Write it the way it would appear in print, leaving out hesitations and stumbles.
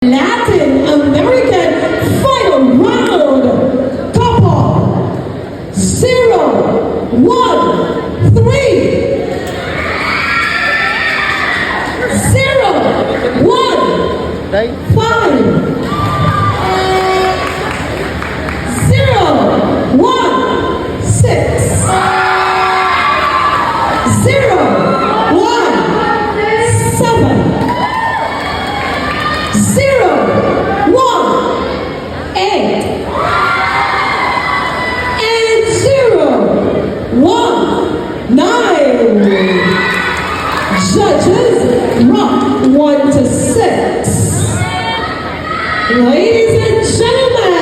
Latin American final round. Couple 0, 1, 3. 0, 1, 5. 0, 1, 6. 0, 1, 7. 0, 1, 8. And 0, 1, 9. Judges rock 1 to 6. Ladies and gentlemen,